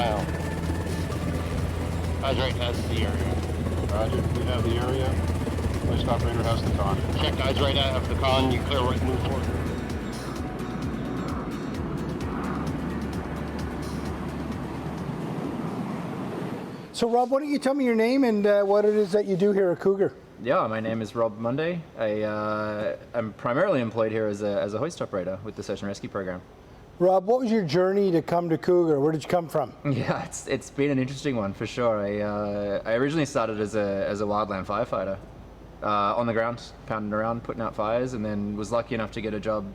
mile. Guys right has the area. Roger, we have the area. Hoist operator has the con. Check guys right out of the con, you clear right, move forward. So Rob, why don't you tell me your name and what it is that you do here at Cougar? Yeah, my name is Rob Munday. I'm primarily employed here as a hoist operator with the Search and Rescue Program. Rob, what was your journey to come to Cougar? Where did you come from? Yeah, it's been an interesting one for sure. I originally started as a wildland firefighter on the ground, pounding around, putting out fires, and then was lucky enough to get a job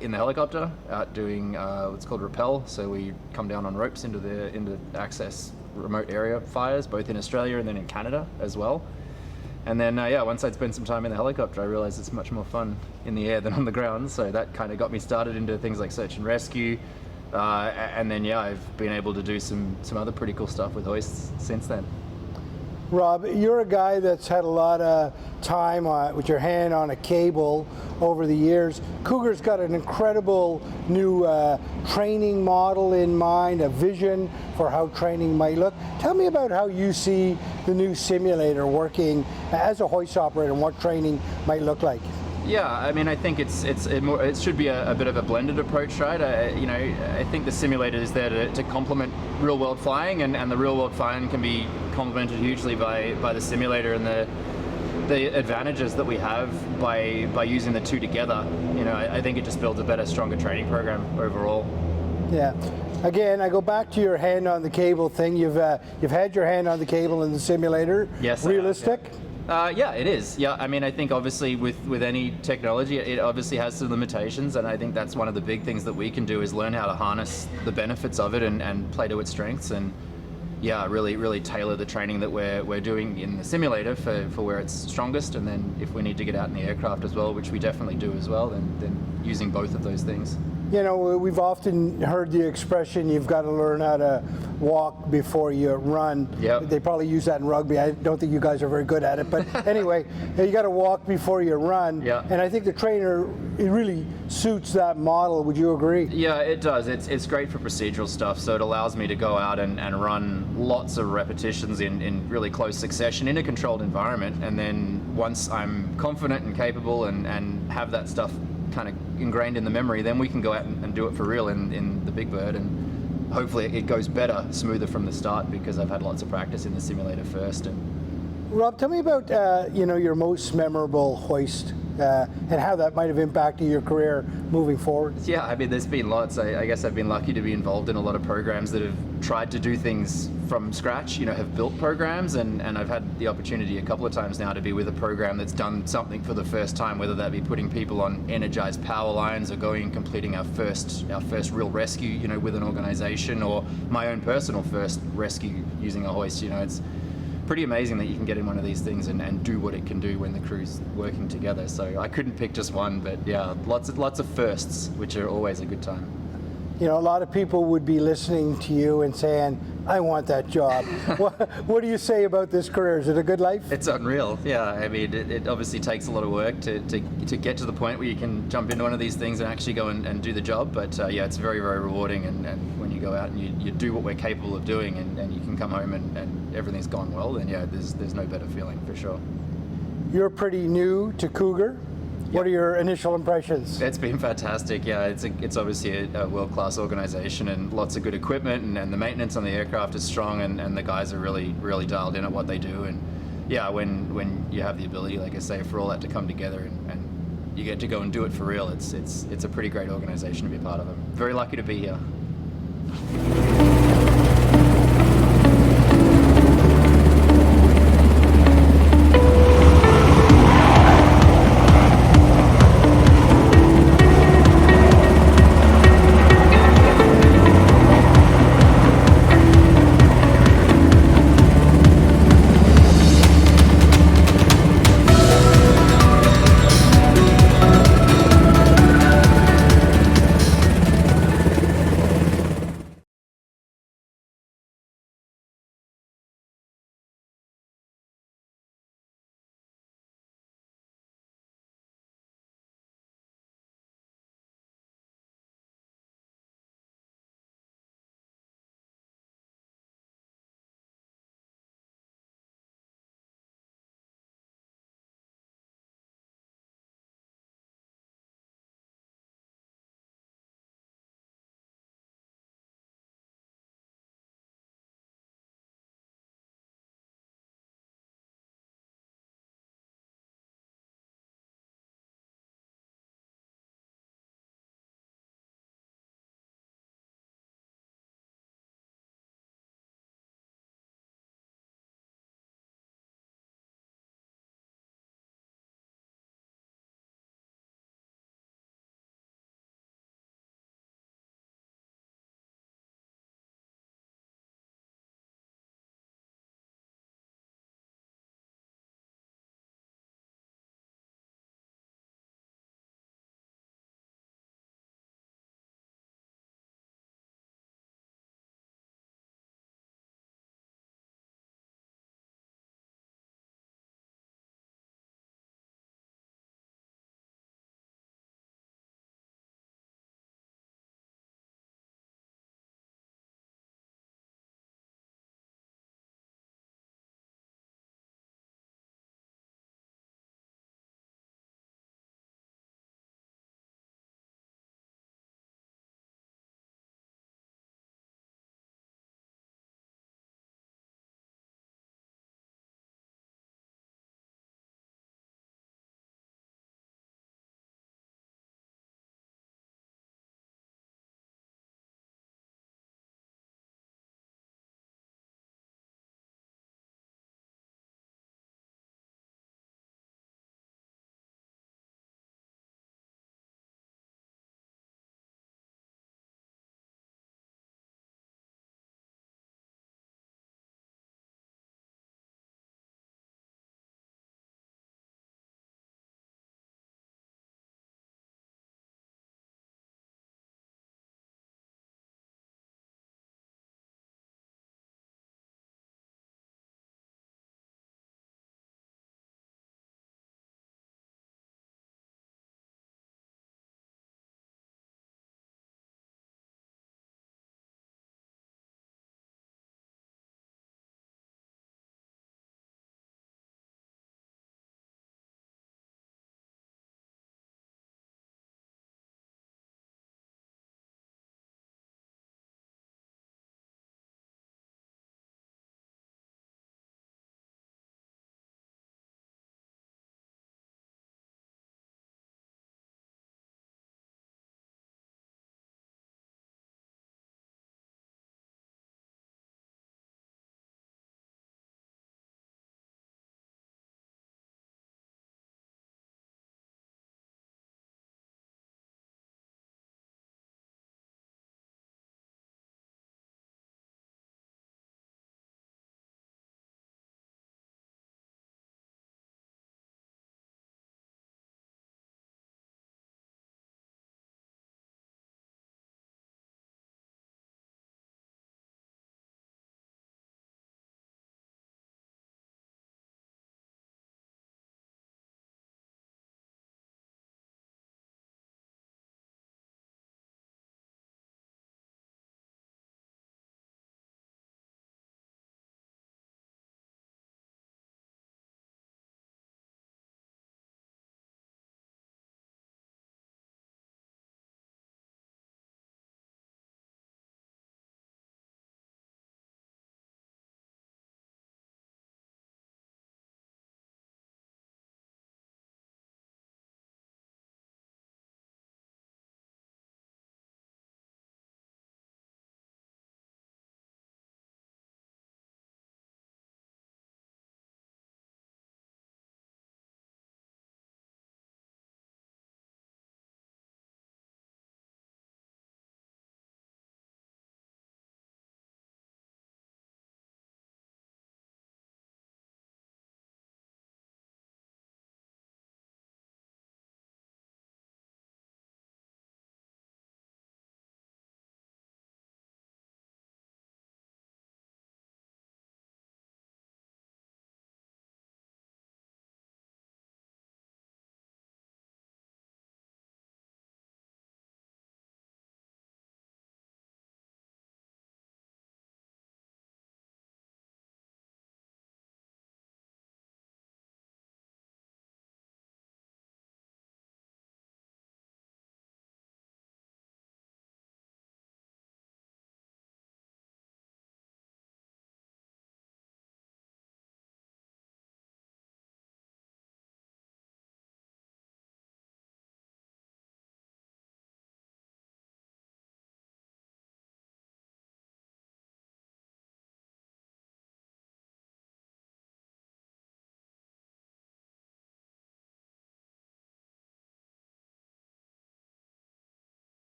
in the helicopter out doing what's called rappel. So we come down on ropes into access remote area fires, both in Australia and then in Canada as well. And then, once I'd spent some time in the helicopter, I realized it's much more fun in the air than on the ground. So that kind of got me started into things like search and rescue. And then, I've been able to do some other pretty cool stuff with hoists since then. Rob, you're a guy that's had a lot of time with your hand on a cable over the years. Cougar's got an incredible new training model in mind, a vision for how training might look. Tell me about how you see the new simulator working as a hoist operator and what training might look like. Yeah, I mean, I think it should be a bit of a blended approach, right? I think the simulator is there to complement real-world flying, and the real-world flying can be complemented hugely by the simulator and the advantages that we have by using the two together. I think it just builds a better, stronger training program overall. Yeah. Again, I go back to your hand on the cable thing. You've had your hand on the cable in the simulator. Yes. Realistic? Yeah, it is. Yeah, I mean, I think obviously with any technology, it obviously has some limitations, and I think that's one of the big things that we can do is learn how to harness the benefits of it and play to its strengths, and really tailor the training that we're doing in the simulator for where it's strongest, and then if we need to get out in the aircraft as well, which we definitely do as well, then using both of those things. We've often heard the expression, you've got to learn how to walk before you run. Yep. They probably use that in rugby. I don't think you guys are very good at it. But anyway, you got to walk before you run. Yeah. And I think the trainer, it really suits that model. Would you agree? Yeah, it does. It's great for procedural stuff. So it allows me to go out and run lots of repetitions in really close succession in a controlled environment. And then once I'm confident and capable and have that stuff kind of ingrained in the memory, then we can go out and do it for real in the Big Bird, and hopefully it goes better, smoother from the start because I've had lots of practice in the simulator first. Rob, tell me about your most memorable hoist and how that might have impacted your career moving forward. Yeah, I mean, there's been lots. I guess I've been lucky to be involved in a lot of programs that have tried to do things from scratch, have built programs, and I've had the opportunity a couple of times now to be with a program that's done something for the first time, whether that be putting people on energized power lines or going and completing our first real rescue, with an organization, or my own personal first rescue using a hoist. It's pretty amazing that you can get in one of these things and do what it can do when the crew's working together. So I couldn't pick just one, but yeah, lots of firsts, which are always a good time. A lot of people would be listening to you and saying, I want that job. What do you say about this career? Is it a good life? It's unreal, yeah. I mean, it obviously takes a lot of work to get to the point where you can jump into one of these things and actually go and do the job. But it's very, very rewarding. And when you go out and you do what we're capable of doing and you can come home and everything's gone well, then there's no better feeling for sure. You're pretty new to Cougar. What are your initial impressions? It's been fantastic. Yeah, it's obviously a world-class organization and lots of good equipment, and the maintenance on the aircraft is strong, and the guys are really, really dialed in at what they do. And yeah, when you have the ability, like I say, for all that to come together and you get to go and do it for real, it's a pretty great organization to be part of. I'm very lucky to be here.